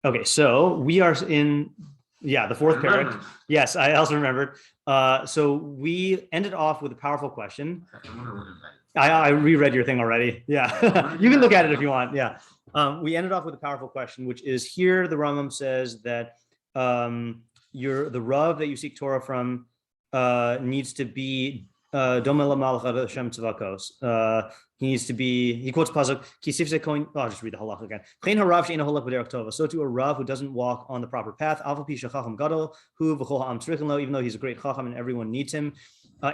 Okay, so we are in, the fourth parak. Yes, I also remembered. So we ended off with a powerful question. I reread your thing already. Yeah, you can look at it if you want. Yeah, we ended off with a powerful question, which is here the Rambam says that the Rav that you seek Torah from needs to be Doma l'malach Hashem tzavakos. He needs to be, he quotes pasuk, I'll just read the halach again. So to a Rav who doesn't walk on the proper path, even though he's a great chacham and everyone needs him,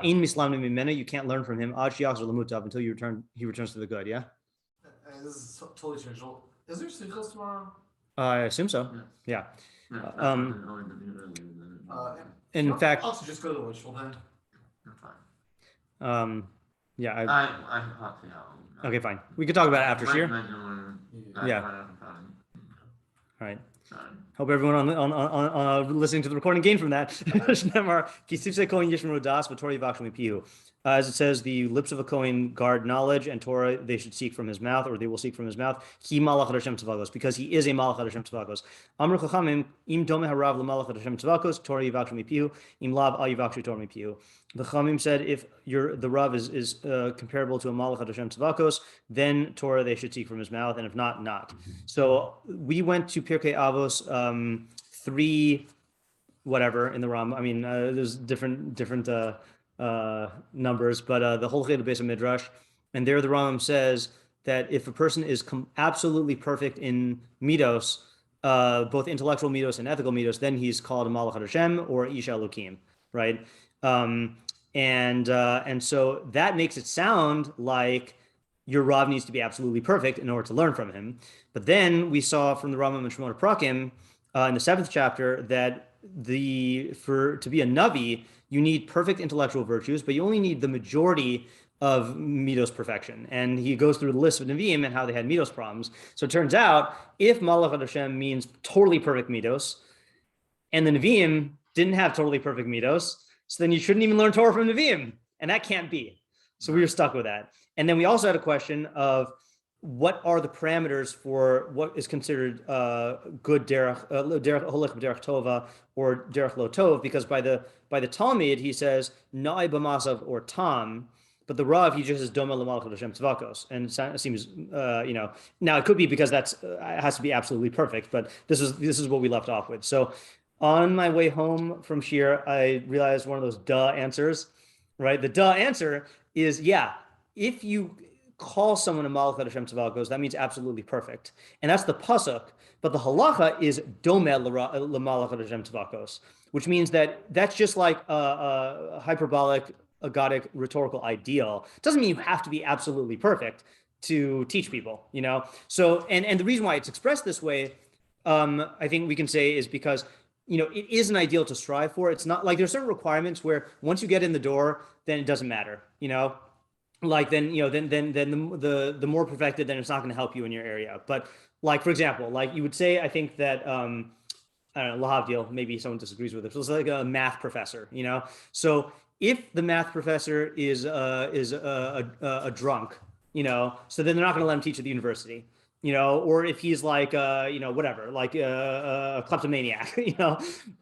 you can't learn from him until he returns to the good. Yeah? This is totally traditional. Is there Hilchos tomorrow? I assume so. Yeah. In fact, I'll just go to the wishful then. Okay, fine. We could talk about it after Shir. Yeah. All right. Hope everyone on listening to the recording gained from that. As it says, the lips of a Kohen guard knowledge, and Torah they should seek from his mouth, or they will seek from his mouth. Because he is a malach Hashem tzavakos. Amr chachamim im dome harav l'malach Hashem tzavakos, Torah yivakshu mipihu, im lav al yivakshu Torah mipihu. The Chamim said if the Rav is comparable to a malach Hashem tzavakos, then Torah they should seek from his mouth, and if not, not. So we went to Pirkei Avos 3 whatever in the Ram. I mean, there's different numbers, but the whole base of Midrash, and there the Rambam says that if a person is absolutely perfect in midos, both intellectual midos and ethical midos, then he's called a malach Hashem or Isha Elokim, right? And so that makes it sound like your Rav needs to be absolutely perfect in order to learn from him. But then we saw from the Rambam and Shemona Prakim in the 7th chapter that to be a Navi, you need perfect intellectual virtues, but you only need the majority of midos perfection. And he goes through the list of Nevi'im and how they had midos problems. So it turns out if malach Hashem means totally perfect midos, and the Nevi'im didn't have totally perfect midos, so then you shouldn't even learn Torah from Nevi'im, and that can't be. So we were stuck with that. And then we also had a question of what are the parameters for what is considered good derech holech derech tova or derech lo tov, because by the Talmud he says na'i b'masav or tam, but the Rav he just says doma l'malach Hashem tzavakos, and it seems now it could be because it has to be absolutely perfect, but this is what we left off with. So on my way home from Shir, I realized one of those duh answers, right? The duh answer is if you call someone a malach Hashem tzavakos, that means absolutely perfect, and that's the pasuk. But the halacha is domeh l'malach Hashem tzavakos, which means that's just like a hyperbolic, agadic, rhetorical ideal. It doesn't mean you have to be absolutely perfect to teach people, So and the reason why it's expressed this way, I think we can say, is because it is an ideal to strive for. It's not like there's certain requirements where once you get in the door, then it doesn't matter, like then the more perfected, then it's not going to help you in your area. But like, for example, like you would say, I think that I don't know, lahavdil, maybe someone disagrees with it. So it's like a math professor, So if the math professor is a drunk, so then they're not going to let him teach at the university. Or if he's like, whatever, like a kleptomaniac,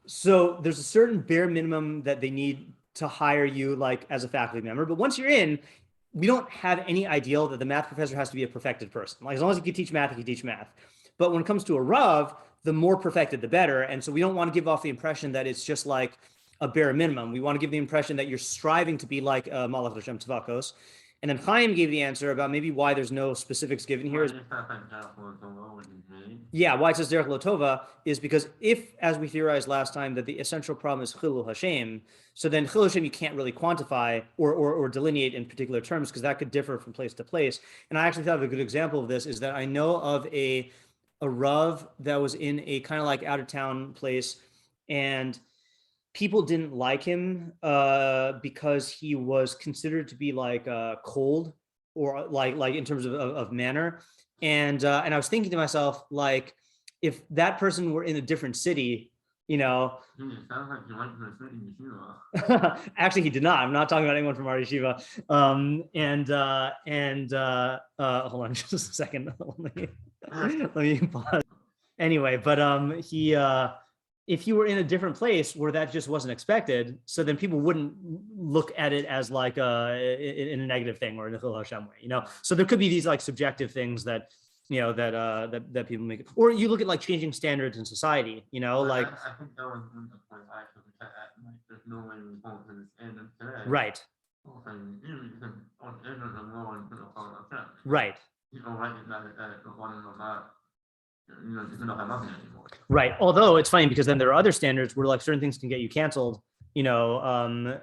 So there's a certain bare minimum that they need to hire you like as a faculty member. But once you're in, we don't have any ideal that the math professor has to be a perfected person. Like as long as he can teach math, he can teach math. But when it comes to a Rav, the more perfected, the better. And so we don't want to give off the impression that it's just like a bare minimum. We want to give the impression that you're striving to be like malach Hashem tzavakos. And then Chaim gave the answer about maybe why there's no specifics given here. Why it says derech lo tova is because if, as we theorized last time, that the essential problem is chilul Hashem, so then chilul Hashem you can't really quantify or delineate in particular terms, because that could differ from place to place. And I actually thought of a good example of this is that I know of a Rav that was in a kind of like out of town place, and people didn't like him because he was considered to be like cold or like in terms of manner. And I was thinking to myself, like, if that person were in a different city, It sounds like you went to a certain yeshiva. Actually, he did not. I'm not talking about anyone from our yeshiva. Hold on just a second. Let me pause. Anyway, but he if you were in a different place where that just wasn't expected, so then people wouldn't look at it as like in a negative thing or in a Chil Hashem way, you know. So there could be these like subjective things that that people make, or you look at like changing standards in society, you know, like I think that was one of the points I took, like there's no way we won't understand them today. right. Right. Right. Although it's funny because then there are other standards where like certain things can get you canceled, you know,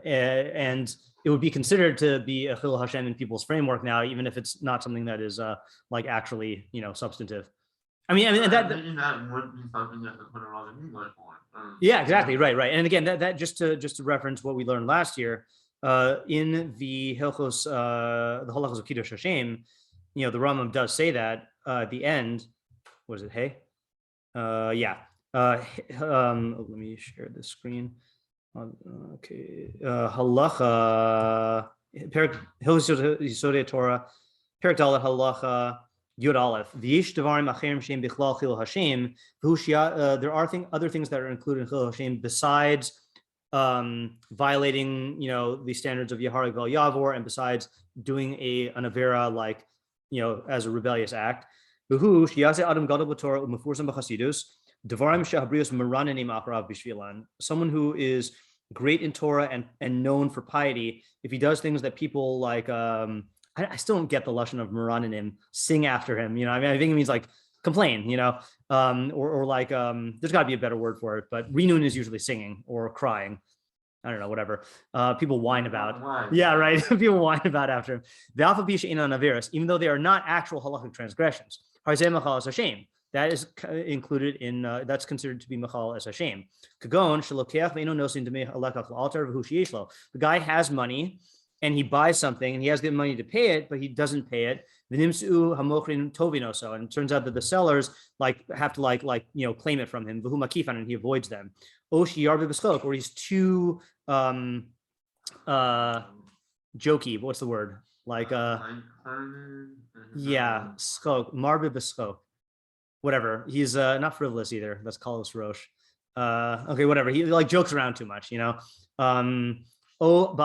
and it would be considered to be a Chil Hashem in people's framework now, even if it's not something that is like actually, you know, substantive. I mean, that would be something that to put a lot of English on. Yeah, exactly. Right. And again, that just to reference what we learned last year, in the Hilchos, the halachos of Kiddush Hashem, you know, the Rambam does say that at the end. Was it hey? Yeah. Let me share the screen. Okay. Halacha. Hilchos Yesodi Torah. Perek Dalet Halacha Yud Aleph. V'yish devarim acherim shem bichlal Chil Hashem. There are other things that are included in Chil Hashem besides violating, you know, the standards of Yahareg Vel Yavor, and besides doing an avera like, you know, as a rebellious act. Someone who is great in Torah and known for piety, if he does things that people like, I still don't get the lashon of maranim, sing after him, you know, I mean, I think it means like complain, you know, or like, there's got to be a better word for it, but renun is usually singing or crying. I don't know, whatever. People whine about. Yeah, right. People whine about after him. The alpha bisha in anaviras, even though they are not actual halachic transgressions. That is included in, that's considered to be machal as Hashem. The guy has money and he buys something and he has the money to pay it, but he doesn't pay it. And it turns out that the sellers like have to like you know, claim it from him, and he avoids them. Or he's too jokey. What's the word? Like yeah, schok, marbe beschok. Whatever. He's not frivolous either. That's kalos rosh. Okay, whatever. He like jokes around too much, you know. Or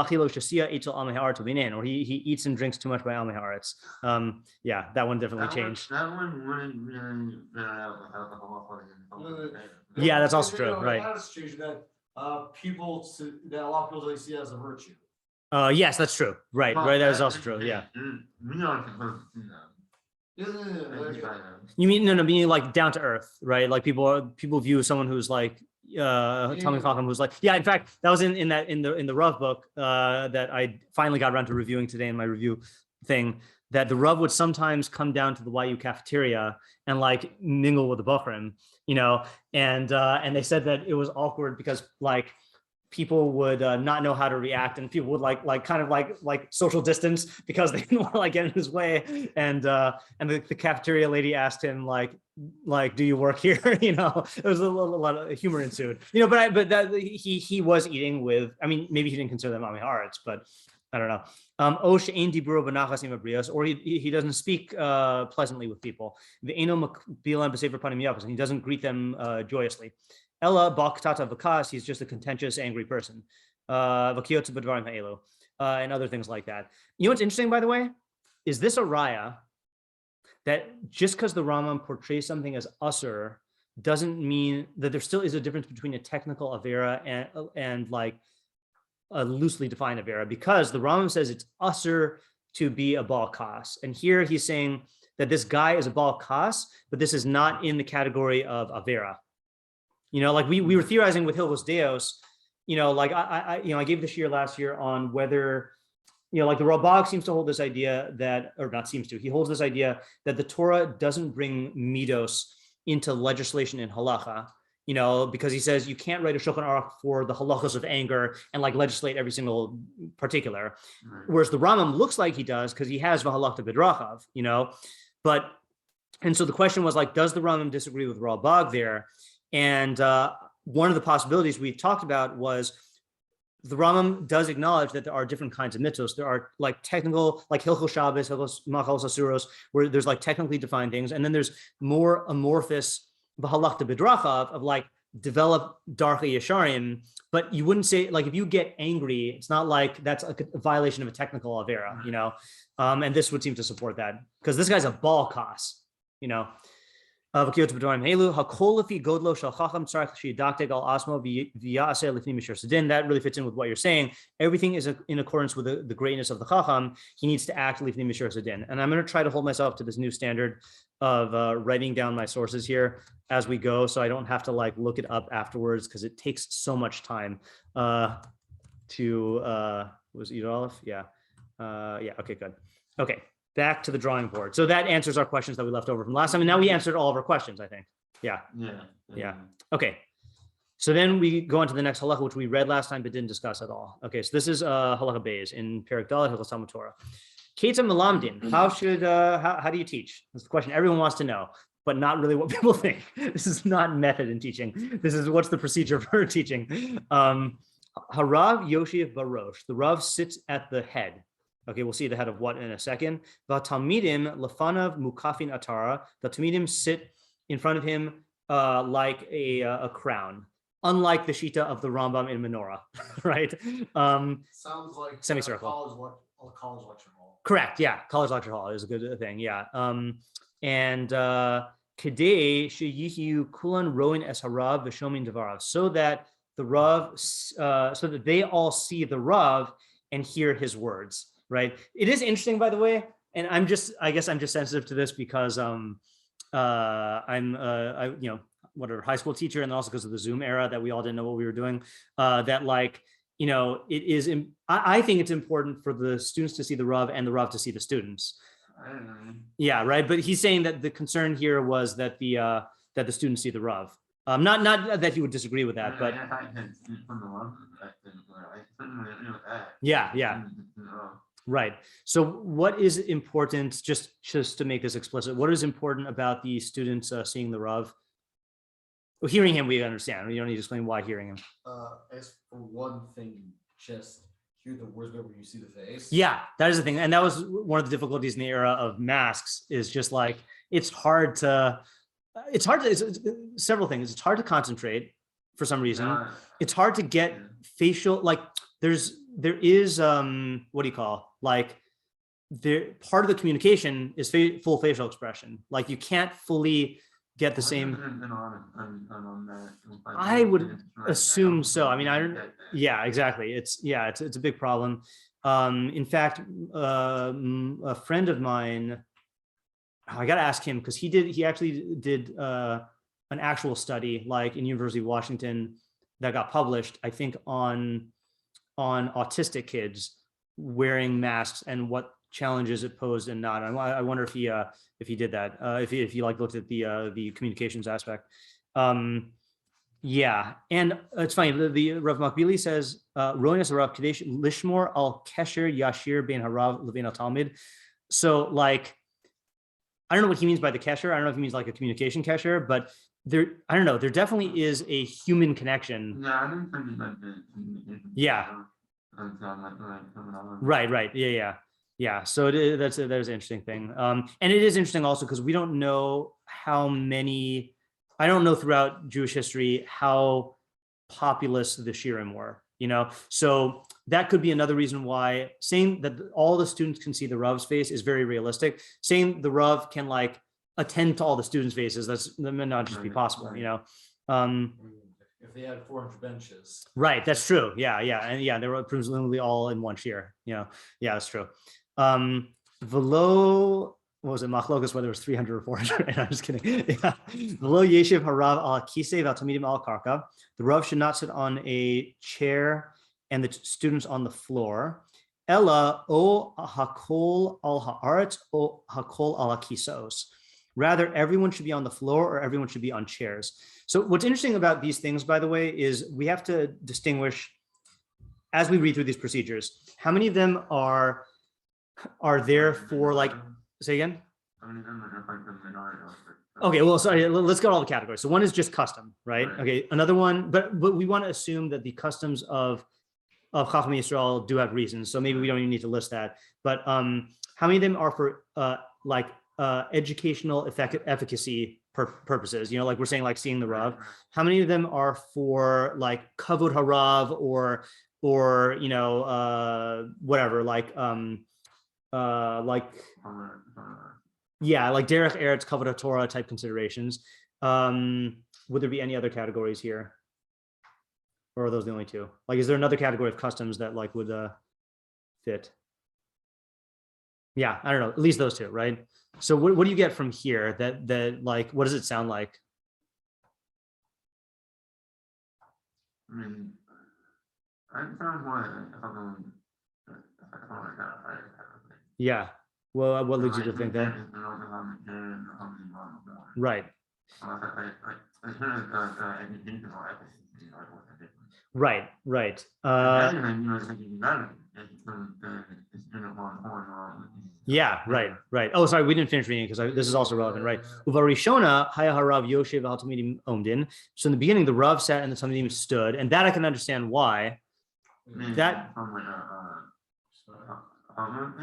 he eats and drinks too much by Almei Haaretz. Yeah, that one definitely changed. That one wouldn't really yeah, that's also true, right? That's true that that a lot of people really see as a virtue. Yes, that's true. Right. That is also true. Yeah. You mean no, meaning like down to earth, right? Like people view someone who's like Talmud Chacham who's like, yeah. In fact, that was in the Rav book that I finally got around to reviewing today in my review thing. That the Rav would sometimes come down to the YU cafeteria and like mingle with the Bachrim, you know, and they said that it was awkward because like people would not know how to react, and people would like kind of like social distance because they didn't want to like get in his way. And the cafeteria lady asked him like, do you work here? You know, it was a lot of humor ensued. You know, but that he was eating with. I mean, maybe he didn't consider them Almei Haaretz, but I don't know. Or he doesn't speak pleasantly with people. And he doesn't greet them joyously. Ella baktata vakas, he's just a contentious, angry person. And other things like that. You know what's interesting, by the way, is this a raya that just because the Rambam portrays something as usur doesn't mean that there still is a difference between a technical avera and like a loosely defined avera, because the Rambam says it's usur to be a bal kas, and here he's saying that this guy is a bal kas, but this is not in the category of avera. You know, like we were theorizing with Hilchos Deos, you know, like I gave this year last year on whether, you know, like the Rambam seems to hold this idea that, or not seems to, he holds this idea that the Torah doesn't bring midos into legislation in halacha, you know, because he says you can't write a shulchan aruch for the halachos of anger and like legislate every single particular. Right. Whereas the Rambam looks like he does because he has v'halachta b'drachav, you know, and so the question was like, does the Rambam disagree with Rambam there? And one of the possibilities we talked about was the Rambam does acknowledge that there are different kinds of mitzvos. There are like technical, like Hilchos Shabbos, Hilchos Machalos Asuros, where there's like technically defined things, and then there's more amorphous v'halachta b'drachav, of like develop darchei yesharim, but you wouldn't say, like, if you get angry, it's not like that's a violation of a technical avera, you know. And this would seem to support that, because this guy's a ball coss, you know. Then that really fits in with what you're saying. Everything is in accordance with the greatness of the chacham. He needs to act lifnei mishur sadin. And I'm going to try to hold myself to this new standard of writing down my sources here as we go, so I don't have to like look it up afterwards, because it takes so much time was it Olive? Yeah. Okay, good. Okay. Back to the drawing board. So that answers our questions that we left over from last time. And now we answered all of our questions, I think. Yeah. Okay. So then we go on to the next halacha, which we read last time but didn't discuss at all. Okay, so this is halacha beis in Perek Dalet, Hilchos Talmud Torah. Ketzah melamdin. How do you teach? That's the question everyone wants to know, but not really what people think. This is not method in teaching. This is what's the procedure for teaching. Harav Yoshev Barosh. The Rav sits at the head. Okay, we'll see the head of what in a second. The talmidim lefanav mukafin atara. The talmidim sit in front of him like a crown, unlike the shita of the Rambam in Menorah, right? Sounds like semicircle. College lecture hall. Correct. Yeah, college lecture hall is a good thing. Yeah. And kedei sheyihu kulan roin es harav v'shomin devarav, so that the Rav, so that they all see the Rav and hear his words. Right. It is interesting, by the way, and I guess I'm just sensitive to this because I'm whatever, high school teacher, and also because of the Zoom era that we all didn't know what we were doing. That like, you know, it is. I think it's important for the students to see the Rav and the Rav to see the students. Yeah, right. But he's saying that the concern here was that the students see the Rav. Not that he would disagree with that, but yeah. Right. So what is important, just to make this explicit, what is important about the students seeing the Rav? Well, hearing him, we understand. You don't need to explain why hearing him. As for one thing, just hear the words when you see the face. Yeah, that is the thing. And that was one of the difficulties in the era of masks, is just like, it's several things. It's hard to concentrate for some reason. It's hard to get facial, like there is what do you call, like part of the communication is full facial expression. Like you can't fully get the same. I would assume so. I mean, yeah, exactly. It's a big problem. In fact, a friend of mine, I got to ask him, because he actually did an actual study like in University of Washington that got published, I think, on autistic kids wearing masks and what challenges it posed and not. I wonder if he did that, if he like looked at the communications aspect. Yeah, and it's funny. The Rav Makbili says, "Roinas Rav Kadesh Lishmor al Kesher Yashir Ben Harav Levin al Talmud." So, like, I don't know what he means by the kesher. I don't know if he means like a communication kesher, but I don't know. There definitely is a human connection. Yeah, I think something like that. Yeah. Right. Yeah. So that's an interesting thing. And it is interesting also because we don't know how many. I don't know throughout Jewish history how populous the shirim were. You know, so that could be another reason why saying that all the students can see the Rav's face is very realistic. Saying the Rav can like attend to all the students' faces, that may not just be possible, you know. If they had 400 benches. Right, that's true. Yeah. And yeah, they were presumably all in one shiur, you know. Yeah, that's true. Velo, what was it, machlokas, whether it was 300 or 400? I'm just kidding. Yeah. Velo yeshiv harav al kisei val talmidim al karka. The Rav should not sit on a chair and the students on the floor. Ella o hakol al haaretz o hakol al kisos. Rather, everyone should be on the floor or everyone should be on chairs. So what's interesting about these things, by the way, is we have to distinguish, as we read through these procedures, how many of them are there for, like, say again? Okay, well, sorry, let's go to all the categories. So one is just custom, right? Okay, another one, but we want to assume that the customs of Chacham Yisrael do have reasons. So maybe we don't even need to list that. But how many of them are for educational efficacy purposes, you know, like we're saying, like seeing the Rav, how many of them are for like kavod harav or you know, whatever, like yeah, like derech eretz kavod Torah type considerations. Would there be any other categories here, or are those the only two? Like, is there another category of customs that like would fit? Yeah, I don't know, at least those two, right? So what do you get from here that like, what does it sound like? I mean, I found more Yeah. Well, what leads you to think that? Right. Right. Right. Yeah, right, right. Oh, sorry, we didn't finish reading because this is also relevant, right? Uvarishona haya harav yoshev al talmidim omdin. So in the beginning, the Rav sat and the talmidim stood, and that I can understand why. That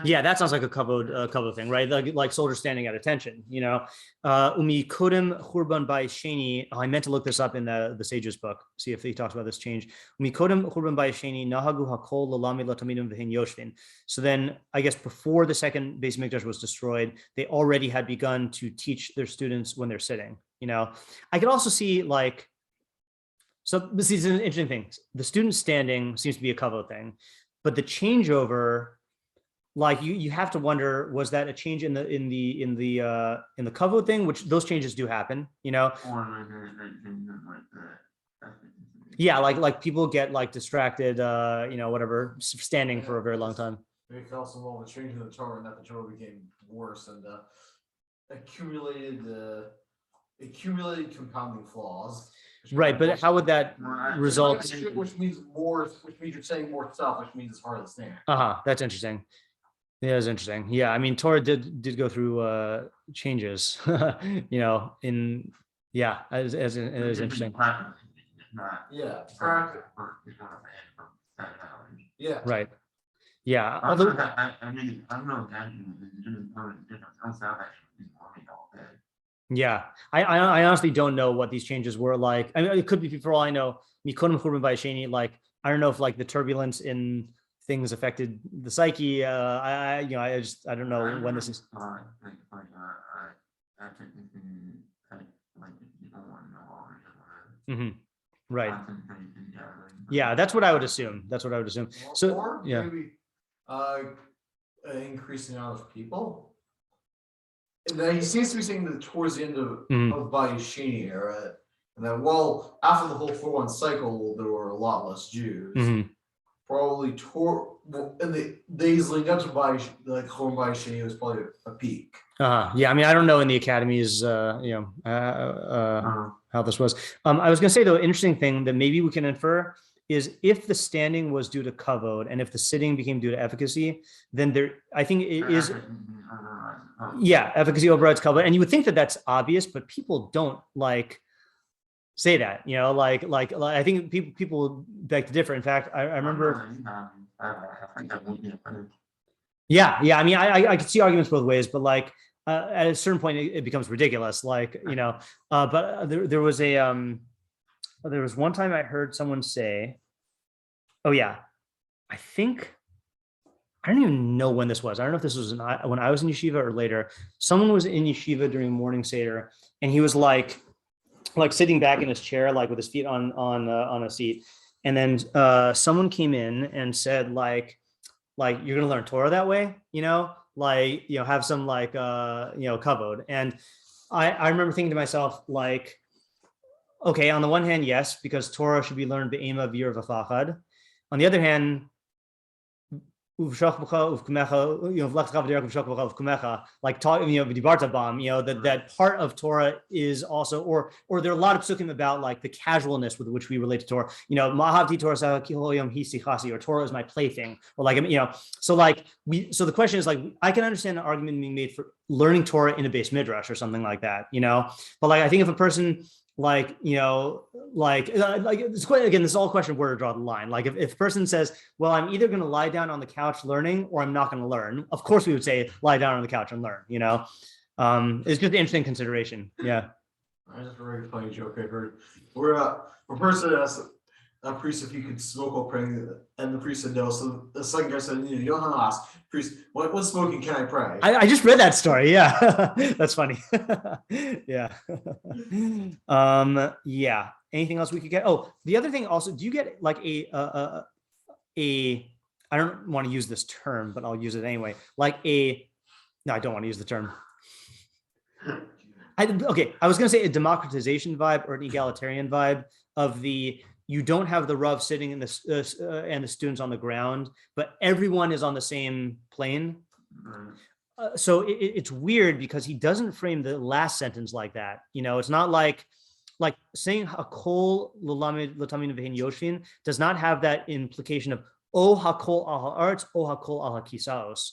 yeah, that sounds like a kavod thing, right? Like soldiers standing at attention, you know. Umi kodem churban by sheni. I meant to look this up in the Sages book, see if he talks about this change. Umi kodem churban by sheni nahagu hakol lalami latamidim v'hin yoshvin. So then, I guess before the second Beis Mikdash was destroyed, they already had begun to teach their students when they're sitting. You know, I could also see like. So this is an interesting thing. The student standing seems to be a kavod thing, but the changeover. Like you have to wonder, was that a change in the kavod thing, which those changes do happen, you know? Yeah, like people get like distracted, you know, whatever, standing for a very long time. It could also involve a change in the Torah, and that the Torah became worse and accumulated compounding flaws. Right, but how would that result? Which means you're saying more stuff, which means it's harder to stand. That's interesting. Yeah, it's interesting. Yeah, I mean, Torah did go through changes, you know. It is interesting. Yeah. Yeah. Right. Yeah. Although, yeah, I honestly don't know what these changes were like. I mean, it could be, for all I know, like I don't know if like the turbulence in things affected the psyche. I don't know when this is. Mm-hmm. Right. Yeah, that's what I would assume. So or yeah, maybe increasing out of people. And then he seems to be saying that towards the end of Bayesheni era, and then after the whole 4-1 cycle, there were a lot less Jews. Mm-hmm. Probably in the days leading up to Bayesheni, it was probably a peak. Yeah, I mean, I don't know in the academies, how this was. I was going to say, though, interesting thing that maybe we can infer is if the standing was due to kavod and if the sitting became due to efficacy, then I think it is. Yeah, efficacy overrides kavod, and you would think that that's obvious, but people don't like say that, you know, like I think people beg to differ. In fact, I remember. Yeah. I mean, I could see arguments both ways, but like at a certain point, it becomes ridiculous. Like, you know, but there was one time I heard someone say, "Oh yeah, I don't even know when this was. I don't know if this was when I was in yeshiva or later. Someone was in yeshiva during morning seder, and he was like sitting back in his chair, like with his feet on a seat. And then someone came in and said, like you're gonna learn Torah that way, you know, like, you know, have some like kavod. And I remember thinking to myself, like, okay, on the one hand, yes, because Torah should be learned be'ema v'yir v'fachad. On the other hand, like talk, that part of Torah is also, or there are a lot of psukim about like the casualness with which we relate to Torah. You know, mahavti Torah or Torah is my plaything, or like, you know, so the question is, like, I can understand an argument being made for learning Torah in a base midrash or something like that, you know, but like I think if a person like, you know, like it's quite, again, this is all a question of where to draw the line. Like if a person says, well, I'm either going to lie down on the couch learning or I'm not going to learn, of course we would say lie down on the couch and learn, you know. It's just an interesting consideration. Yeah. I just a very funny joke I heard. Where a person asked a priest if he could smoke while praying, and the priest said no. So the second guy said, you don't have to ask. Priest, what smoking can I pray? I just read that story. Yeah, that's funny. Yeah. Yeah. Anything else we could get? Oh, the other thing also, do you get like a I don't want to use this term, but I'll use it anyway. Like no, I don't want to use the term. Okay, I was going to say a democratization vibe or an egalitarian vibe of you don't have the Rav sitting in and the students on the ground, but everyone is on the same plane. So it's weird because he doesn't frame the last sentence like that. It's not like saying hakol l'lamed l'tamid v'hin yoshin does not have that implication of o hakol al ha'aretz, o hakol al hakisaos.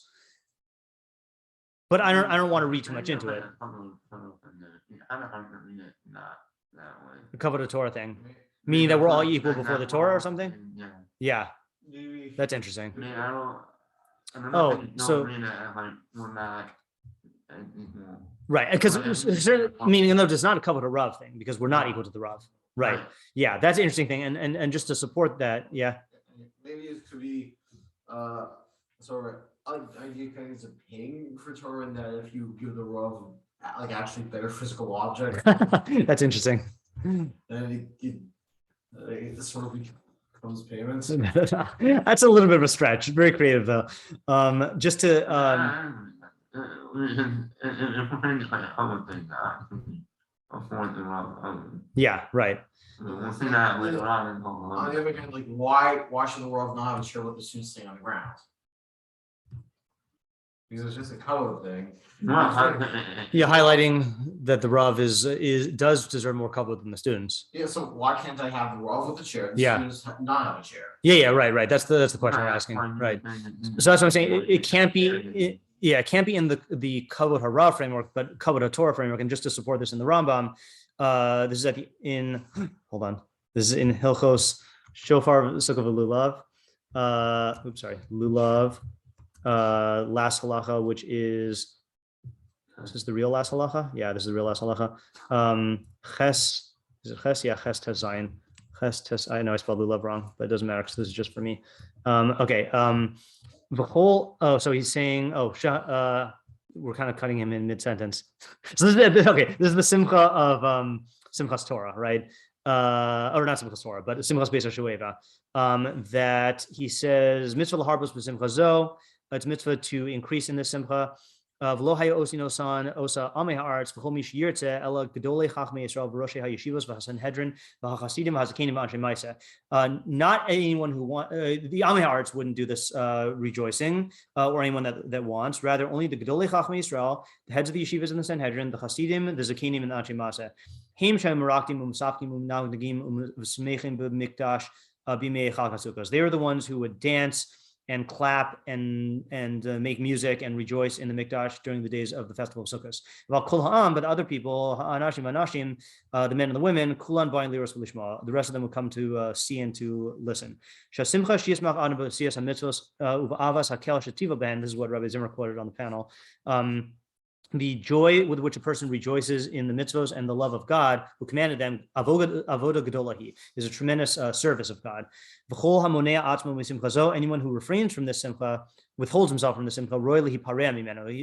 But I don't want to read too much into it. The cover the Torah thing, meaning that we're all equal before the Torah or something. Yeah, that's interesting. Oh, so right, because meaning though it's not a cover the Rav thing because we're not equal to the Rav. Right. Yeah, that's an interesting thing, and just to support that, yeah. Maybe it could be sort of idea kind of paying for Torah, and that if you give the Rav like actually better physical objects. That's interesting. Then it sort of becomes payments. That's a little bit of a stretch. Very creative though. Just to yeah, right. We'll see that later on. On the other hand, like why should the Rav not have a chair with the students staying on the ground? Because it's just a color thing. Yeah, highlighting that the Rav does deserve more cover than the students. Yeah, so why can't I have the Rav with the chair? The students not have a chair. Yeah, right. That's the question we're asking. Right. So that's what I'm saying. It can't be. It can't be in the kavod hara framework, but kavod Torah framework. And just to support this in the Rambam, this is hold on. This is in Hilchos, shofar, וסוכה, ולולב. Lulav. Last halacha, which is this the real last halacha? Yeah, this is the real last halacha. Ches, is it ches? Yeah, ches tes zayin. Ches tes. I know I spelled lulav wrong, but it doesn't matter because this is just for me. Okay. The whole. Oh, so he's saying. Oh, we're kind of cutting him in mid-sentence. So this is the simcha of Simchas Torah, right? Or not Simchas Torah, but Simchas Beis HaShueva. That he says mitzvah laharbos b'simcha zo. It's mitzvah to increase in the simcha. V'lo haya osin osan osa amei haaretz v'chol mi sheyirtzeh ela gedolei chachmei Yisrael v'roshei hayeshivos v'hasanhedrin v'hachasidim v'hazakenim v'anshe ma'aseh. Not anyone who wants the amei haaretz wouldn't do this rejoicing, or anyone that wants. Rather, only the gedolei chachmei Yisrael, the heads of the yeshivas and the Sanhedrin, the chasidim, the zakenim, and the anshe ma'aseh. Heim shem meraktim umsafkim umnagdagim umsmechim b'mikdash b'mei chag hasukos. They were the ones who would dance and clap and make music and rejoice in the mikdash during the days of the festival of Sukkot. While kol ha'am, but other people, ha'anashim, the men and the women, kulan ba'in liros v'lishma, the rest of them would come to see and to listen. Shasimcha shiyismach anu b'siyas hamitzvos uva'avas hakel shetiva ben. This is what Rabbi Zimmer quoted on the panel. The joy with which a person rejoices in the mitzvos and the love of God, who commanded them, avoda gedolahi, is a tremendous service of God. Anyone who refrains from this simcha, withholds himself from the simcha, royally he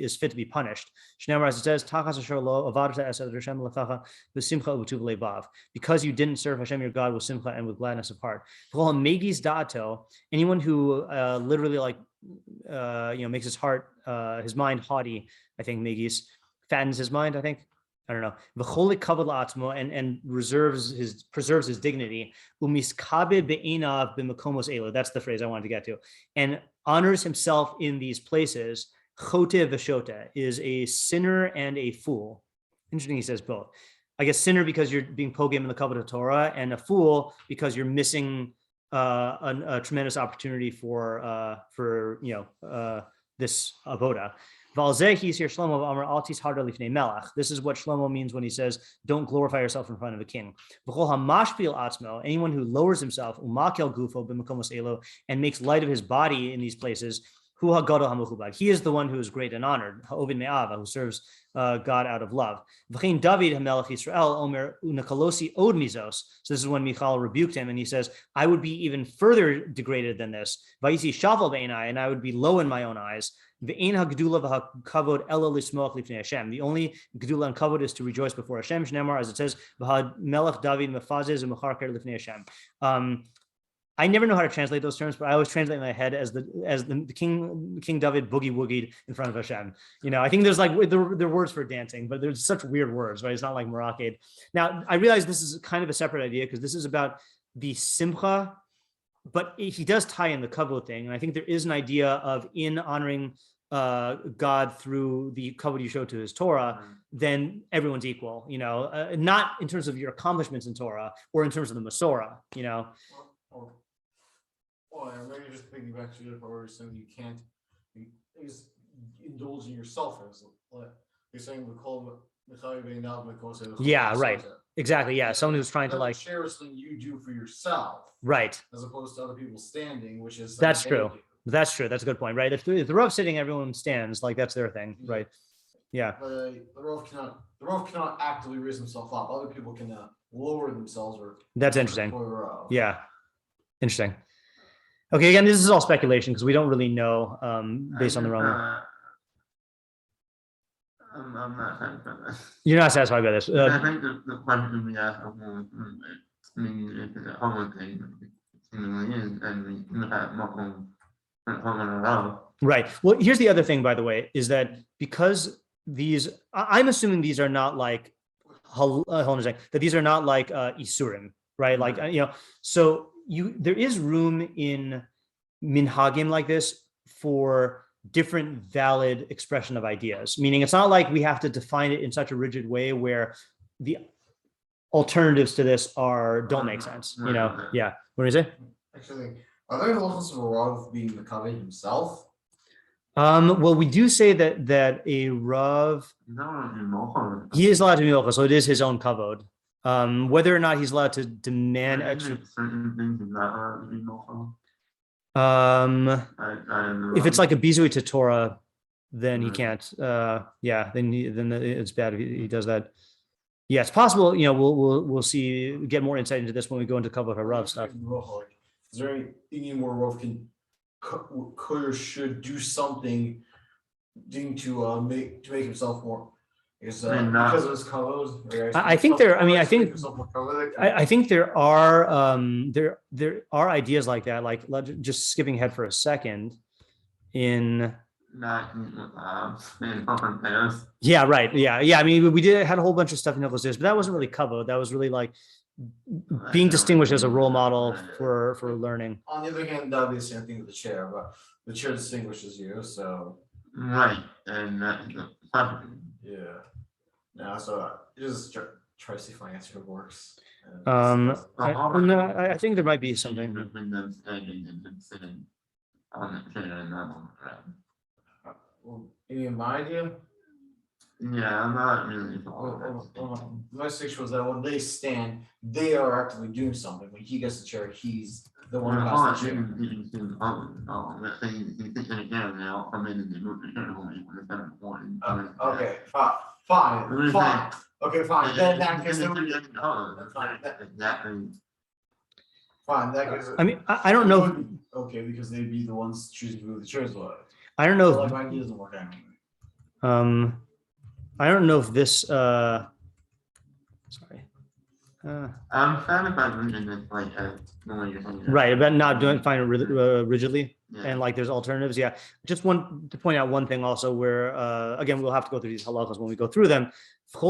is fit to be punished. As it says, because you didn't serve Hashem your God with simcha and with gladness of heart. Anyone who literally makes his heart, his mind haughty, I think Megis fattens his mind, I don't know. And preserves his dignity. That's the phrase I wanted to get to. And honors himself in these places. Chote v'shote is a sinner and a fool. Interesting, he says both. I guess sinner because you're being pogam in the kavod Torah, and a fool because you're missing a tremendous opportunity for this avoda. This is what Shlomo means when he says, don't glorify yourself in front of a king. Anyone who lowers himself and makes light of his body in these places, Hu ha'gadol ha'mechubad. He is the one who is great and honored. Ha'ovid me'ava, who serves God out of love. V'chein David hamelech Yisrael omer unakalosi od mizos. So this is when Michal rebuked him, and he says, "I would be even further degraded than this. Vayisi shavel beinai, and I would be low in my own eyes. Ve'ein ha'gdula v'ha'kavod ela lismoach lifnei Hashem. The only gdula and kavod is to rejoice before Hashem. Shneimar, as it says, v'had melech David mefazez u'mecharker lifnei Hashem." I never know how to translate those terms, but I always translate in my head as the King David boogie woogied in front of Hashem. You know, I think there's like there are words for dancing, but there's such weird words, right? It's not like Moroccan. Now I realize this is kind of a separate idea because this is about the simcha, but he does tie in the kavod thing, and I think there is an idea of in honoring God through the kavod you show to his Torah, then everyone's equal. You know, not in terms of your accomplishments in Torah or in terms of the Masorah. You know. Well, maybe just piggyback to your part, saying you can't indulge in yourself. You're saying we call it. Yeah, right. Exactly. Yeah, someone who's trying to like share something you do for yourself, right? As opposed to other people standing, which is that's true. That's true. That's a good point, right? If the Rav sitting, everyone stands, like that's their thing, right? Yeah. But the Rav cannot actively raise himself up. Other people can lower themselves, or that's interesting. Yeah, interesting. Okay, again, this is all speculation because we don't really know based on the Rambam. I'm not satisfied by this. You're not satisfied by this. I think the question we asked of if it's a homework thing, seemingly is, and we have multiple homework. Right. Well, here's the other thing, by the way, is that because these, I'm assuming these are not like, that these are not like isurim, right? Like, you know, so there is room in minhagim like this for different valid expression of ideas, meaning it's not like we have to define it in such a rigid way where the alternatives to this don't make sense, you know? Yeah. What do you say? Actually, are there halachos of a Rav being the Kavi himself? Well, we do say that a Rav, he is allowed to be milcha, so it is his own kavod. Whether or not he's allowed to demand extra. If it's like a bizui to Torah, then he can't. Yeah, then it's bad if he does that. Yeah, it's possible. You know, we'll see. Get more insight into this when we go into kavod harav stuff. Is there anything more Rav can could or should do something to make himself more? Because of his kavod. I think there. I mean, I think there are ideas like that. Like just skipping ahead for a second. Yeah, right. Yeah. I mean, we had a whole bunch of stuff in Hilchos, but that wasn't really kavod. That was really like being distinguished as a role model for learning. On the other hand, that would be the same thing with the chair, but the chair distinguishes you. So right, and yeah. No, so just try to see if my answer works. I think there might be something. Any of my idea? Yeah, I'm not really. My situation was that when they stand, they are actively doing something. When he gets the chair, he's the one who has the chair. Okay, fine. Okay, fine. Then that case, fine. That case, I mean, I don't know. Okay, because they'd be the ones choosing who the chairs was. I don't know. Like mine doesn't work out. I don't know if this. Sorry. I'm kind of reading this like right about not doing fine rigidly, and like there's alternatives. Yeah, just to point out one thing also where again we'll have to go through these halachos when we go through them. So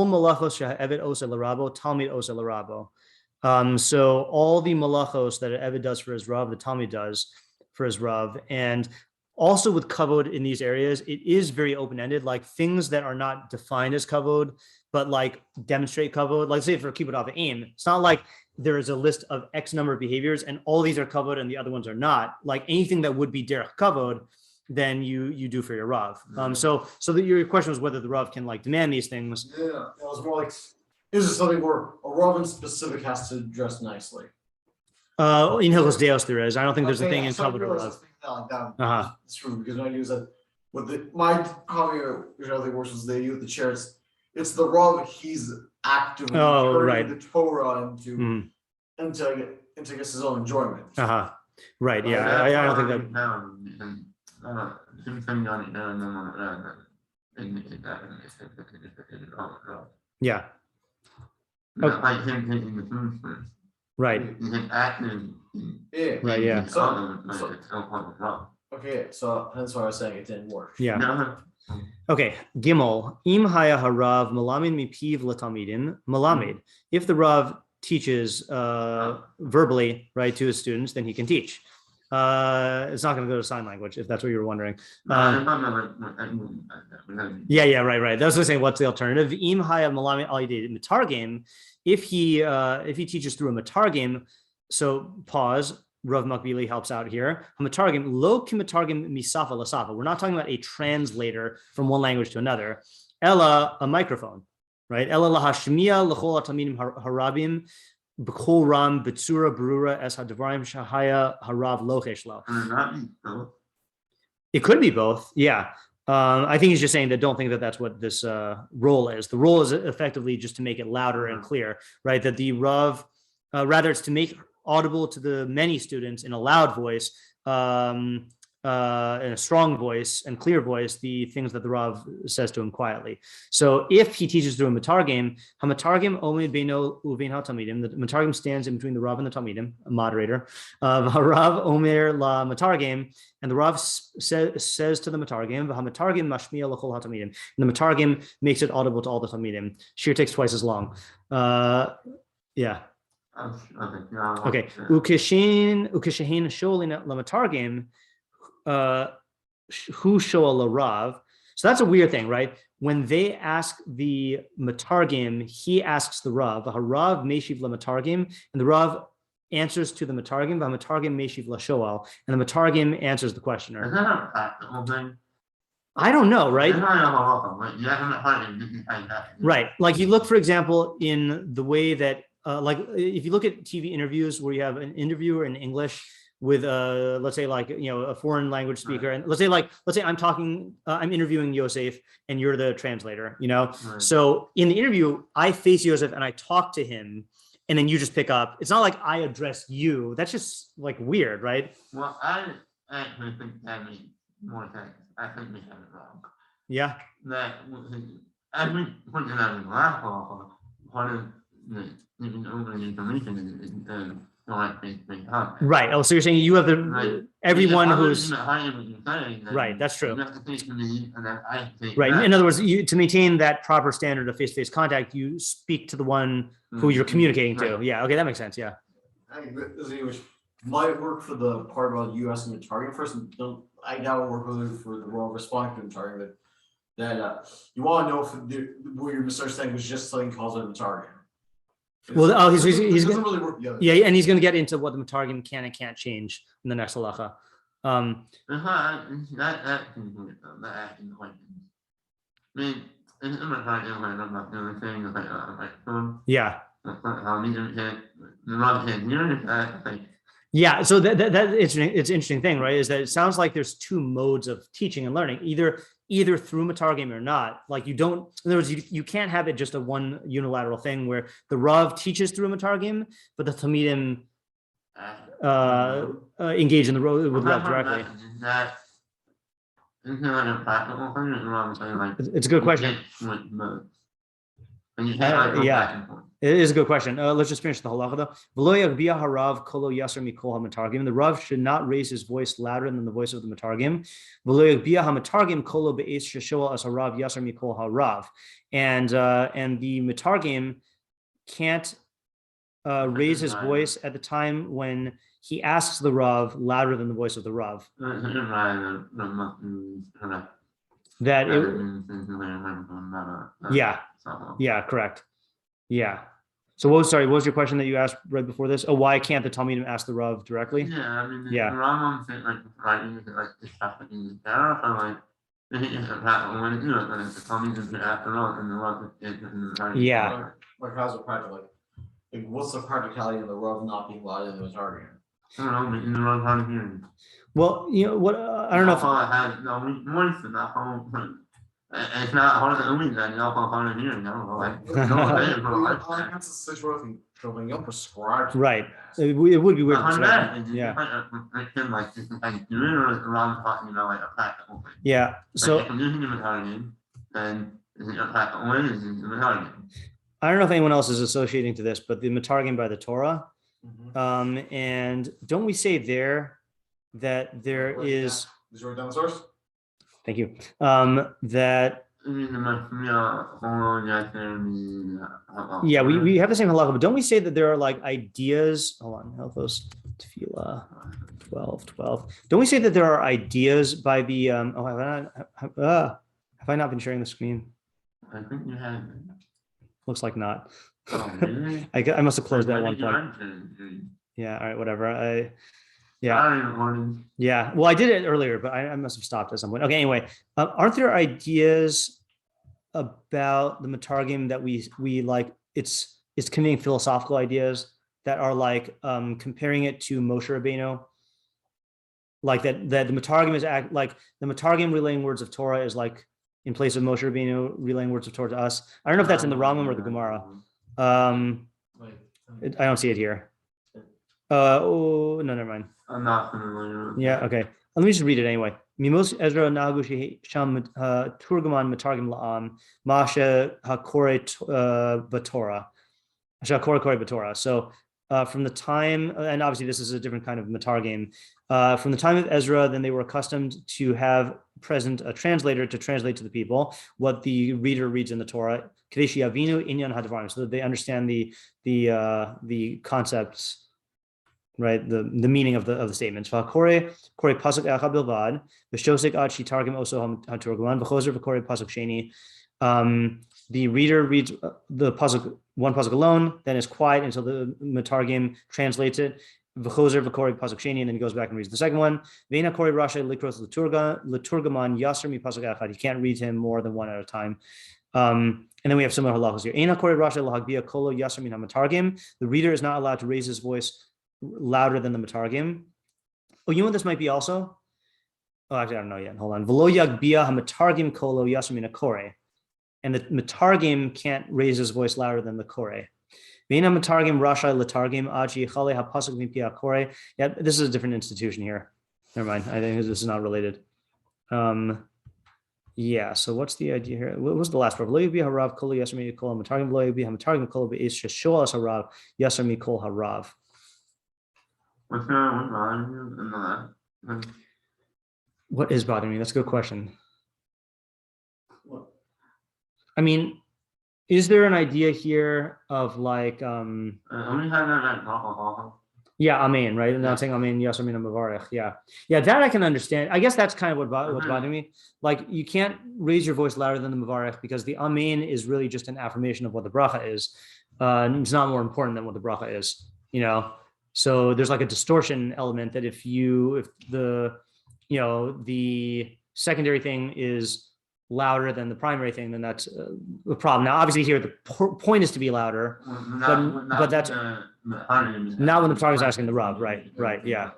all the malachos that an Eved does for his Rav, the Talmud does for his Rav, and also with kavod in these areas, it is very open-ended, like things that are not defined as kavod, but like demonstrate kavod. Like say for kibbut av aim, it's not like there is a list of X number of behaviors and all these are kavod and the other ones are not. Like anything that would be derech kavod, then you do for your Rav. So that your question was whether the Rav can like demand these things. Yeah, it was more like, is it something where a Rav in specific has to dress nicely? In Hilchos Deos there is. I don't think there's a thing in some chavurah. like that. Uh-huh. It's true because when I use that, my copy, which I think works, is they use the chair. It's the Rav. He's actively turning the Torah into his own enjoyment. Right. Yeah. I don't think that. Yeah. Right. Right. Yeah. Okay. So that's why I was saying it didn't work. Yeah. Okay. Gimel. Im haya harav malamin mipiv latalmidim malamid. If the Rav teaches verbally, right, to his students, then he can teach. It's not going to go to sign language, if that's what you were wondering. Right. That's what I'm saying. What's the alternative? Im haya malamin alidid mitargim. If he teaches through a mitargim, so pause. Rav Makbili helps out here. Hamatargim lo kimatargim misafa lasafa. We're not talking about a translator from one language to another. Ella, a microphone, right? Ella lahashmiya lechol talmidim harabim b'kol ram b'tzura berura es hadvarim shahaya harav lochesh lo. It could be both, yeah. I think he's just saying that don't think that that's what this role is. The role is effectively just to make it louder and clear, right? That the Rav, rather it's to make audible to the many students in a loud voice, in a strong voice and clear voice, the things that the Rav says to him quietly. So if he teaches through a matargim, hamatargim omid beino uvein ha-talmidim, the matargim stands in between the Rav and the talmidim, a moderator. Harav omer la matargim, and the Rav says to the matargim, v'hamatargim mashmiya l'chol ha-talmidim, and the matargim makes it audible to all the talmidim. Shir takes twice as long. Yeah. Okay. Ukeshin sholin lamatargim, hu shoal larav. So that's a weird thing, right? When they ask the matargim, he asks the Rav. Harav meshiv lamatargim, and the Rav answers to the matargim. Matargim meshiv lashoal, and the matargim answers the questioner. Is that a practical thing? I don't know, right? Right. Like you look, for example, in the way that. Like if you look at TV interviews where you have an interviewer in English with let's say like, a foreign language speaker, and let's say I'm interviewing Yosef and you're the translator, Right. So in the interview, I face Yosef and I talk to him and then you just pick up. It's not like I address you. That's just like weird, right? Well, I actually think that makes more sense. I think we have it wrong. Yeah. That as we pointed out in the last call, part of the information is right. Oh, so you're saying you have everyone who's right. That's true. Right. In other words, to maintain that proper standard of face-to-face contact, you speak to the one who you're communicating to. Yeah. Okay, that makes sense. Yeah. I think which might work for the part about you asking the target first. I now work with for the role of responding to the target. That you want to know if what your misunderstanding was just something calls it a target. Well, he's doesn't really work together. Yeah, and he's going to get into what the matargim can and can't change in the next halacha. Yeah. Yeah, so that it's an interesting thing, right? Is that it sounds like there's two modes of teaching and learning, either through matargim or not. Like in other words, you can't have it just a one unilateral thing where the Rav teaches through matargim, but the talmidim engage in the road with Rav directly. It's a good question. Yeah, it is a good question. Let's just finish the halacha though. The Rav should not raise his voice louder than the voice of the matargim. And the matargim can't raise his voice at the time when he asks the Rav louder than the voice of the Rav. Yeah, correct. Yeah. So what was your question that you asked right before this? Oh, why can't the talmidim ask the Rav directly? Yeah, I mean, yeah. Rambam said like writing is like this happening in the Darth, or like when the talmidim should ask the Rav and the Rav is yeah. Like how's it practical? Like what's the practicality of the Rav not being allowed in the target? I don't know, in the wrong part of hearing. Well, you know what? I don't know if it has no voice in that whole. It's not hard to only that, you know, hard to hear, you know, like, That's a situation when you're prescribed. right. It would be weird. Yeah. Like, just like do it or around talking, you know, like a practical thing. Yeah. So if I'm using the Italian, then is it a practical way? Is it Italian? I don't know if anyone else is associating to this, but the matargim by the Torah. And don't we say there that there is? Is your down the source? Thank you. That yeah, we have the same halachos, but don't we say that there are like ideas? Hold on, Hilchos, tefla, 12. Don't we say that there are ideas by the? Have I not been sharing the screen? I think you have. Looks like not. Oh, really? I must have closed that one point. Yeah. All right. Whatever. Yeah. Well, I did it earlier, but I must have stopped at some point. Okay. Anyway, aren't there ideas about the matargim that we like? It's conveying philosophical ideas that are like comparing it to Moshe Rabbeinu. Like that the matargim is like the matargim relaying words of Torah is like in place of Moshe Rabbeinu relaying words of Torah to us. I don't know if that's in the Rambam or the Gemara. I don't see it here. Oh no, never mind. I'm not familiar. Yeah, okay. Let me just read it anyway. Mimos Ezra Nagushi Sham Turgaman Matargim La'am Masha Hakore Batorah. Shakore Batorah. So from the time, and obviously this is a different kind of matargim. From the time of Ezra, then they were accustomed to have present a translator to translate to the people what the reader reads in the Torah, Kadeshi Avinu Inyan Hadvarim, so that they understand the concepts, right? The meaning of the statements. Kore pasuk echad bilvad, v'shosek ad shitargim oso haturgaman, v'chozer v'kore pasuk sheni. The reader reads the pasuk, one pasuk alone, then is quiet until the matargim translates it. V'chozer v'kore pasuk sheni, and then he goes back and reads the second one. Ve'ina kore rashe likros l'turgaman yasser mi pasuk echad. He can't read him more than one at a time. And then we have similar halachos here. Eina kore rashe l'hagbia kolo yasser min hamatargim. The reader is not allowed to raise his voice louder than the matargim. Oh, you know what this might be also? Oh, actually, I don't know yet. Hold on. V'lo yagbia hamatargim kolo yasser min hakore. And the matargim can't raise his voice louder than the kore. Ve'ina matargim rashe l'targim aji chale hapasuk mipi hakore. Yeah, this is a different institution here. Never mind. I think this is not related. Yeah, so what's the idea here? What was the last part? Lo yabi harav kol yasser mi kol matargim lo yabi hamatargim kol be'is sheshoas harav yasser mi kol harav. What is bothering me? That's a good question. I mean, is there an idea here of like yeah, amen, right? And not saying amen, yes, amen, mavarech. Yeah. Yeah, that I can understand. I guess that's kind of what's bothering me. Like you can't raise your voice louder than the mavarech because the amen is really just an affirmation of what the bracha is. It's not more important than what the bracha is, you know. So there's like a distortion element that if the secondary thing is louder than the primary thing, then that's a problem. Now, obviously here, the point is to be louder, but that's not when the target is asking the Rav, right, yeah.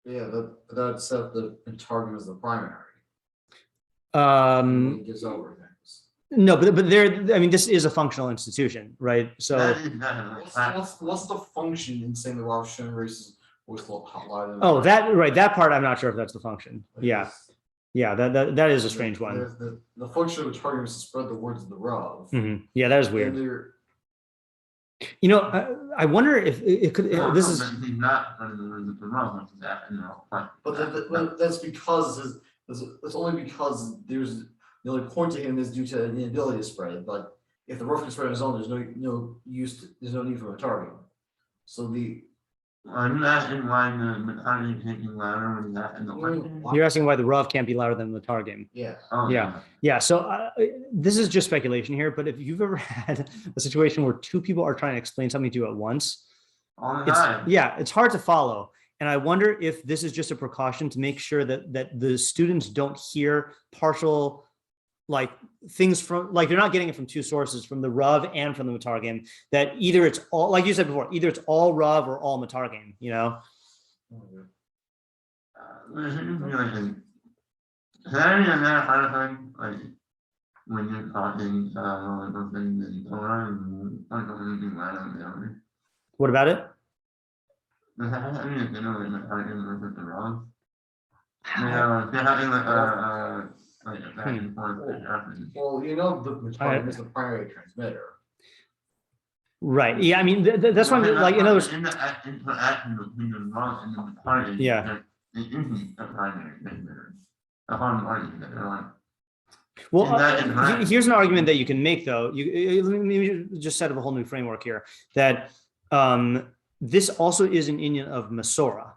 Yeah, that set the target as the primary. It gives over things. No, but there, I mean, this is a functional institution, right? So what's the function in saying the Rav Shem raises voice louder? Oh, that part I'm not sure if that's the function. Yeah, that is a strange one. The function of a target is to spread the words of the Rav. Yeah, that is weird. You know, I wonder if it could. This is not. But that's because it's only because there's the only point to him is due to the inability to spread. But if the Rav can spread on his own, there's no use. There's no need for a target. So I'm asking why the matargim can't be louder when that in the You're asking why the Rav can't be louder than the matargim. Yeah. Oh, yeah. So this is just speculation here, but if you've ever had a situation where two people are trying to explain something to you at once, it's hard to follow. And I wonder if this is just a precaution to make sure that the students don't hear partial like things from, like they're not getting it from two sources, from the Rav and from the matargim, that either it's all, like you said before, either it's all Rav or all matargim, you know? When you're talking things in Torah and What about it? Well, you know, the Matarium is the primary transmitter. Right. Yeah. I mean, that's why, like, in other words, in the interaction between the Rav and the Matarium, yeah. It isn't a primary transmitter. Upon argument that they're like. Well, here's an argument that you can make, though. Let me just set up a whole new framework here. That this also is an iyun of Masorah,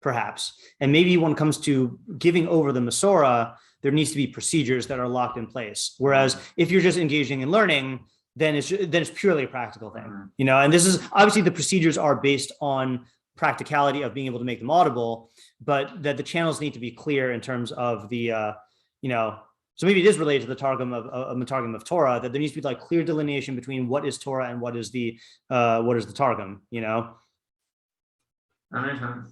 perhaps, and maybe when it comes to giving over the Masorah, there needs to be procedures that are locked in place. Whereas if you're just engaging in learning, then it's purely a practical thing, you know. And this is obviously the procedures are based on practicality of being able to make them audible, but that the channels need to be clear in terms of the, you know. So maybe it is related to the Targum of Torah, that there needs to be like clear delineation between what is Torah and what is the Targum, you know?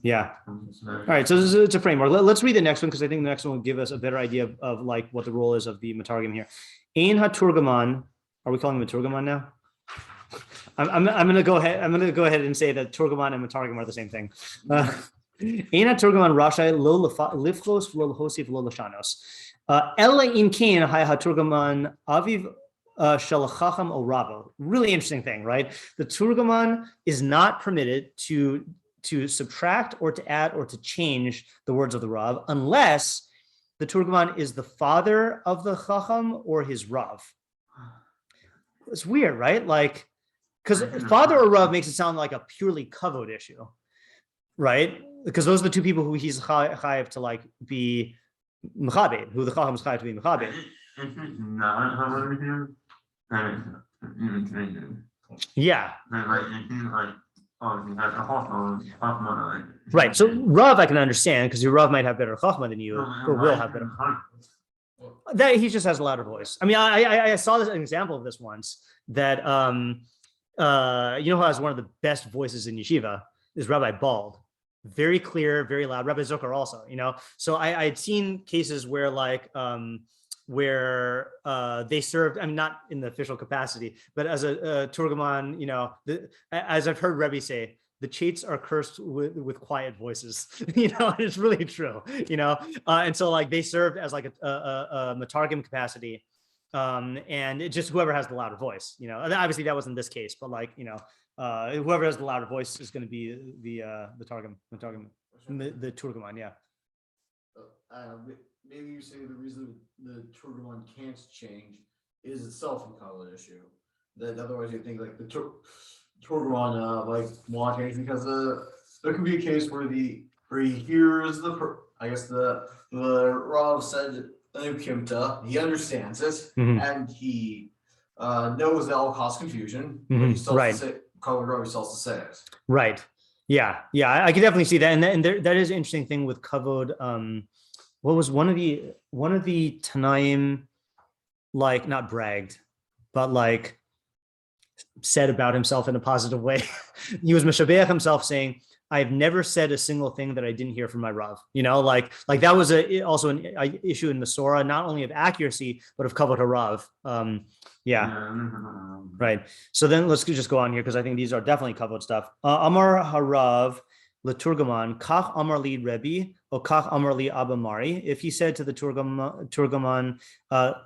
Yeah. All right. So it's a framework. Let's read the next one, because I think the next one will give us a better idea of like what the role is of the Matargum here. Ein ha-Turgaman. Are we calling him a Turgaman now? I'm going to go ahead. I'm going to go ahead and say that Turgaman and Matargum are the same thing. Ein ha-Turgaman rashai lo lifchos lo hosif lo lashanos. Ella in kain ha-Turgaman aviv shalachacham o rabo. Really interesting thing, right? The Turgaman is not permitted to subtract or to add or to change the words of the Rav unless the Turgaman is the father of the Chacham or his Rav. It's weird, right? Like, because father or Rav makes it sound like a purely kavod issue, right? Because those are the two people who he's chayiv to like be mechabed, who the Chacham is chayiv to be mechabed. Yeah. Right. So Rav, I can understand because your Rav might have better chachma than you, or will have better. That he just has a louder voice. I mean, I saw this an example of this once. That you know who has one of the best voices in yeshiva is Rabbi Bald. Very clear, very loud. Rabbi Zucker also. You know, so I had seen cases where like where they served, I mean, not in the official capacity, but as a Turgaman, you know, as I've heard Rebbe say, the chaits are cursed with quiet voices, you know, and it's really true, you know, and so like they served as like a Matargim capacity, and it just whoever has the louder voice, you know, and obviously that wasn't this case, but like, you know, whoever has the louder voice is going to be the Targum, the Turgaman, yeah. Maybe you say the reason the Turgaman can't change is itself a valid issue. That otherwise you think like the Turgaman like want change because there could be a case where he hears the Rav said Kimta, he understands it, and he knows that it'll cause confusion. But he still has to say, Rav still has to say it. Right. Yeah. Yeah. I can definitely see that, and that is an interesting thing with kavod. What was one of the Tanaim, like not bragged, but like said about himself in a positive way. He was Meshabeach himself, saying, "I've never said a single thing that I didn't hear from my Rav." You know, like that was also an issue in Masorah, not only of accuracy but of kavod harav. Right. So then let's just go on here because I think these are definitely kavod stuff. Amar harav. Turgaman, kach amar li Rebbe, or kach amar li Abba Mari. If he said to the Turgaman,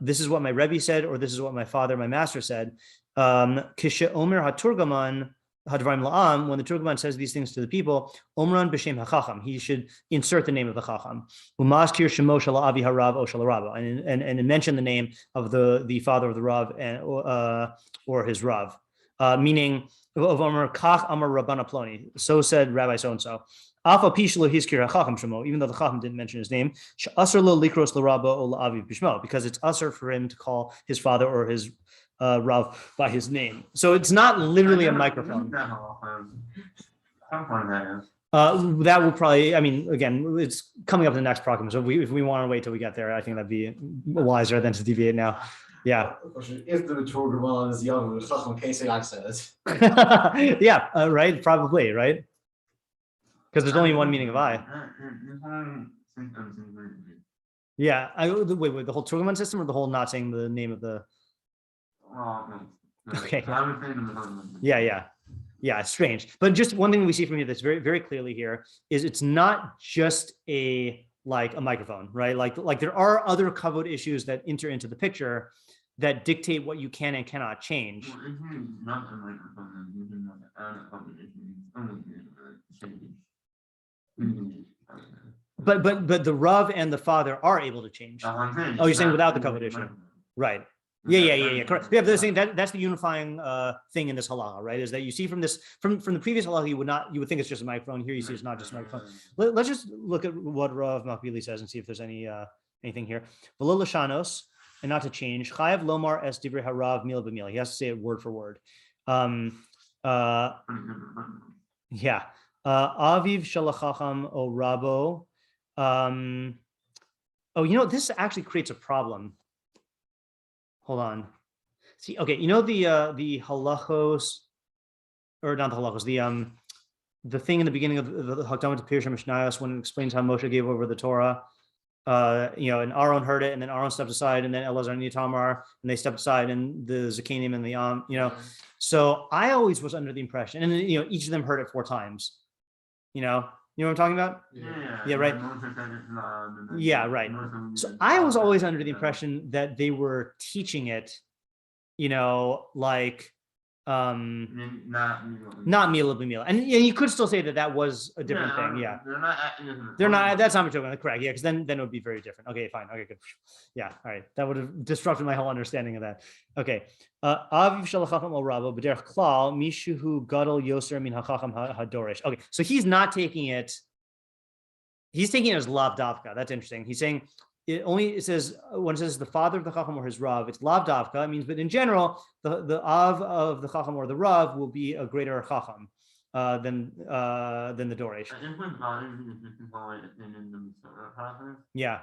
this is what my Rebbe said, or this is what my father, my master said. Kishe omer ha-Turgaman hadvarim la'am. When the Turgaman says these things to the people, omran b'shem ha-Chacham. He should insert the name of the Chacham. Umaskir shemo shel avi harav o shel Rav, and mention the name of the father of the Rav and or his Rav, meaning. Of Amar Kach Amar Rabbana Ploni. So said Rabbi so and so. Alpha Pishlo Hiskir Chacham Shemo, even though the Chacham didn't mention his name. Asr lo likros l'Rabba o l'Aviv bishmo, because it's asr for him to call his father or his Rav by his name. So it's not literally a microphone. That will probably, I mean, again, it's coming up in the next program. So if we want to wait till we get there, I think that'd be wiser than to deviate now. Yeah. If the Turgaman is young, the Chacham can't say I said it. Yeah, right. Probably, right. because there's only one meaning of I. Yeah, wait, the whole Turgaman system or the whole not saying the name of the. Okay. Yeah, it's strange. But just one thing we see from here that's very, very clearly here is it's not just a microphone, right? Like there are other kavod issues that enter into the picture that dictate what you can and cannot change. But the Rav and the father are able to change. Oh, you're saying without the kavod issue, right? Yeah. Correct. Yeah, that's the unifying thing in this halacha, right? Is that you see from the previous halacha, you would think it's just a microphone. Here you see it's not just a microphone. Let's just look at what Rav Makbili says and see if there's anything here. Veluleb shanos, and not to change. Chayav lomar es divrei harav mil b'mil. He has to say it word for word. Yeah. Aviv shalachacham o rabo. This actually creates a problem. Hold on. See, okay, the halachos, or not the halachos, the thing in the beginning of the Hakdamat to Pirush Mishnayos when it explains how Moshe gave over the Torah. And Aaron heard it, and then Aaron stepped aside, and then Elazar and Itamar, and they stepped aside, and the Zakanim and the So I always was under the impression, and each of them heard it 4 times. You know what I'm talking about? Yeah, right. Yeah, right. So I was always under the impression that they were teaching it, not meal of a meal, and you could still say that was a different thing. Yeah, they're not. That's not what correct. Yeah, because then it would be very different. Okay, fine. Okay, good. Yeah, all right. That would have disrupted my whole understanding of that. Okay. Aviv shalachacham al rabo b'derech klal mishuhu gadol yoser min hachacham hadorish. Okay, so he's not taking it. He's taking it as lav davka. That's interesting. He's saying it says when it says the father of the chacham or his rav, it's lav davka. It means, but in general, the av of the chacham or the rav will be a greater chacham than the doresh. Yeah.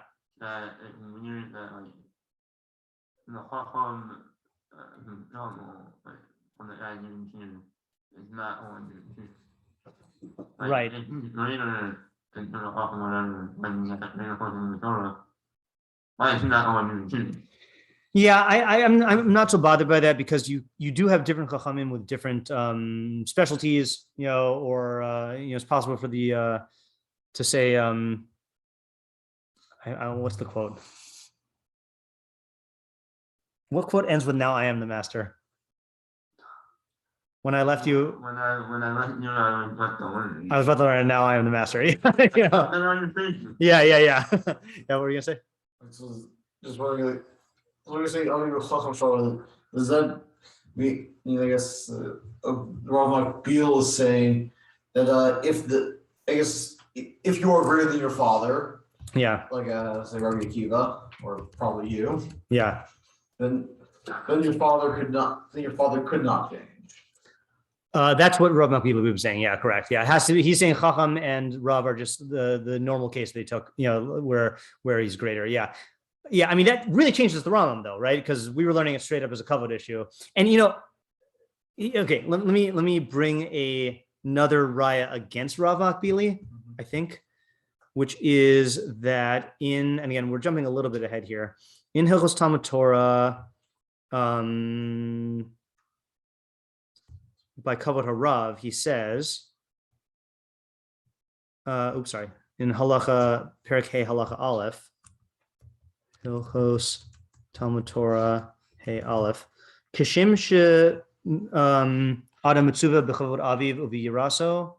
Right. Yeah, I'm not so bothered by that because you do have different chachamim with different specialties, or it's possible for the to say what's the quote? What quote ends with "Now I am the master"? When I left you, I was about to learn, and now I am the master. Yeah. Yeah. Yeah. What were you gonna say? Just wondering, when you say does that mean? I guess Rambam Bekius is saying that if you are greater than your father, yeah, like say Rabbi Akiva or probably you, yeah, then your father could not change. That's what Rambam Bekius was saying. Yeah, correct. Yeah, it has to be. He's saying Chacham and Rav are just the normal case they took. Where he's greater. Yeah. I mean that really changes the Rambam though, right? Because we were learning it straight up as a kavod issue. And okay, let me bring another raya against Rav Bekius, I think, which is that and again we're jumping a little bit ahead here in Hilchos Talmud Torah. By kavod harav, he says, in halacha perek hey halacha aleph, Hilchos Talmud Torah hey aleph, kishim she adam mitzuva b'chavod aviv uviyiraso.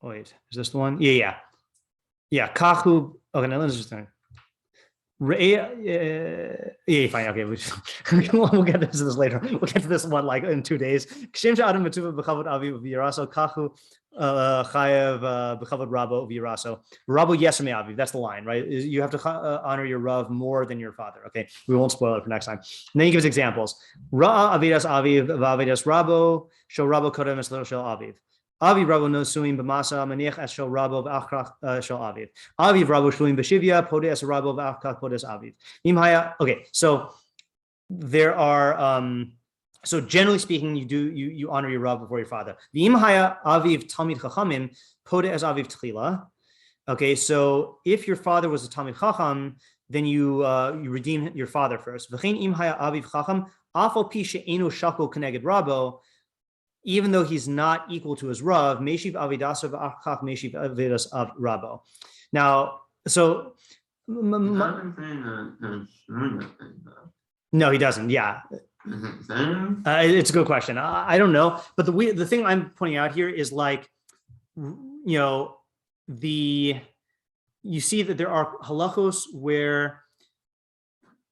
Wait, is this the one? Yeah. Kachu. Okay, now let's just think. Yeah, fine. Okay, we'll get to this later. We'll get to this one like in 2 days. Kshem she'adam mitzuva b'chavod aviv uviyiraso kachu chayev b'chavod rabo uviyiraso rabo yeser me'aviv. That's the line, right? You have to honor your rav more than your father. Okay, we won't spoil it for next time. And then he gives examples. Ra'a avidas aviv v'avidas rabo shel rabo kodem es lo shel aviv. Aviv rabo no suim b'masa maniach es shel rabo v'achkach shel aviv. Aviv rabo shuim b'shivya podes rabo v'achkach podes aviv. Okay, so there are So generally speaking, you honor your Rav before your father. V'im haya aviv talmid chachamim pode as aviv tchila. Okay, so if your father was a talmid chacham, then you redeem your father first. V'chein im haya aviv chacham afal pi she'enu shakol keneged rabo. Even though he's not equal to his Rav, meshiv avidasav achach meshiv avidas of rabo. Now, so no, he doesn't. Yeah. It's a good question. I don't know, but the thing I'm pointing out here is like, you see that there are halachos where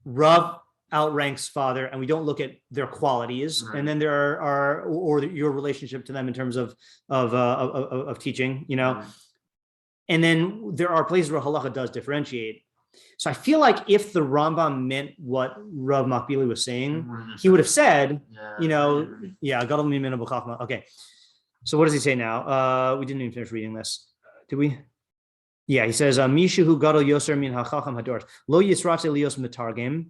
Rav outranks father, and we don't look at their qualities, right. And then there are or your relationship to them in terms of teaching, right. And then there are places where halacha does differentiate. So I feel like if the Rambam meant what Rav Makbili was saying, he would have said, gadol mimenu b'chachma. Okay. So what does he say now? We didn't even finish reading this. Did we? Yeah, he says, Mishu hu gadol yoser min hachacham hador. Lo yisrate lios metargem.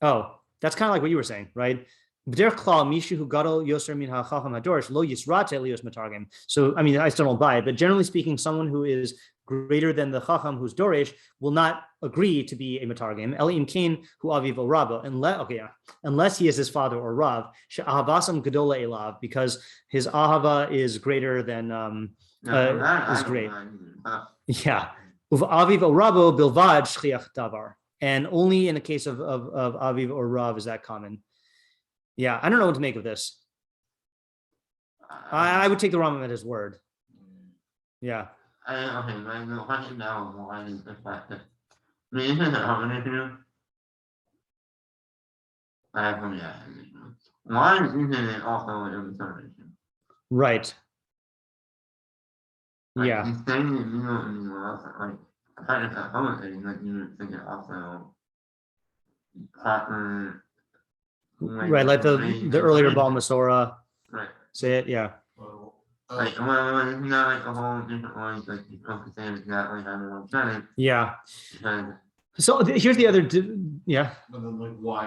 Oh, that's kind of like what you were saying, right? B'derech klal mishu hu gadol yoser min hachacham hador lo yisrate lios metargem. So, I mean, I still don't buy it, but generally speaking, someone who is greater than the chacham who's dorish will not agree to be a metargem. Elim kain hu aviv o rabo, unless he is his father or rav. She'ahavasam gadola elav, because his ahava is greater than is great. Yeah, uv aviv o rabo bilvad shchiach davar, and only in the case of aviv or rav is that common. Yeah, I don't know what to make of this. I would take the Rambam at his word. Yeah. Okay, my question now is the fact that isn't it happening? I have one. Why isn't it also a determination? Right. Like, yeah. He's saying that like I kind of commentating like you would think it also proper. Right, like the earlier Baal Masorah. Right. Say it, yeah. Like, well, it's not like a whole different way, like you don't say exactly how they're done it. Yeah. Because so here's the other, yeah. But then, like, why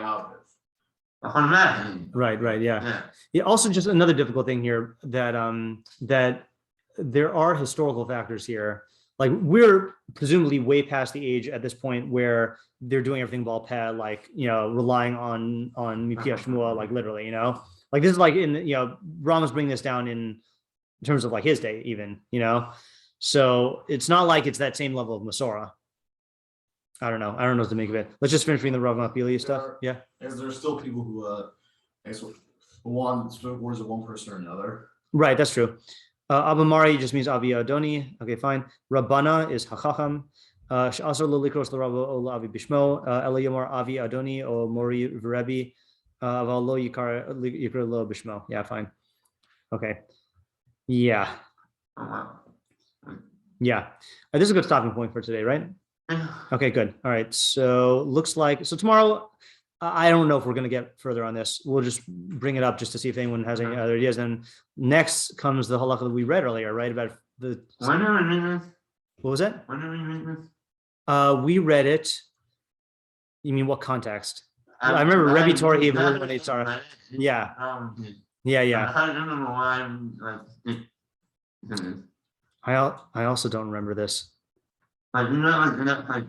Aviv? Right, yeah. Also, just another difficult thing here that that there are historical factors here. Like, we're presumably way past the age at this point where they're doing everything ball pad, like, relying on Mipia Shmuel, like literally, like this is like Rambam's bringing this down in terms of like his day, even, so it's not like it's that same level of Masorah. I don't know what to make of it. Let's just finish reading the Rambam Bekius stuff. Yeah. Because there are still people who want specific words of one person or another. Right, that's true. Abamari just means Avi Adoni. Okay, fine. Rabbana is Hachacham. Sh'asar lo likros l'Rabba o l'Avi Bishmo. Ela yomar Avi Adoni o Mori V'Rebbe. Aval lo yikar lo Bishmo. Yeah, fine. Okay. Yeah. Yeah. This is a good stopping point for today, right? Okay, good. All right. So looks like, tomorrow, I don't know if we're going to get further on this. We'll just bring it up just to see if anyone has any other ideas. And next comes the halakha that we read earlier, right? About the. When did we read this? What was that? When did we read this? We read it. You mean what context? I remember Rebbe Torah when they started. Yeah. Yeah. I don't know why I also don't remember this. Like, you're not like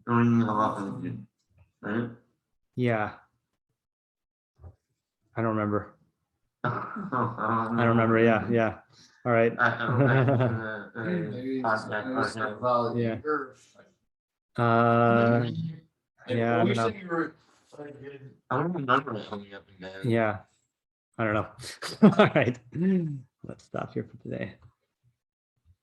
doing a lot of it, right? Yeah. I don't remember. I don't remember. Yeah. All right. Yeah. Yeah. I don't know. I don't remember it coming up again. Yeah. I don't know. All right. Let's stop here for today.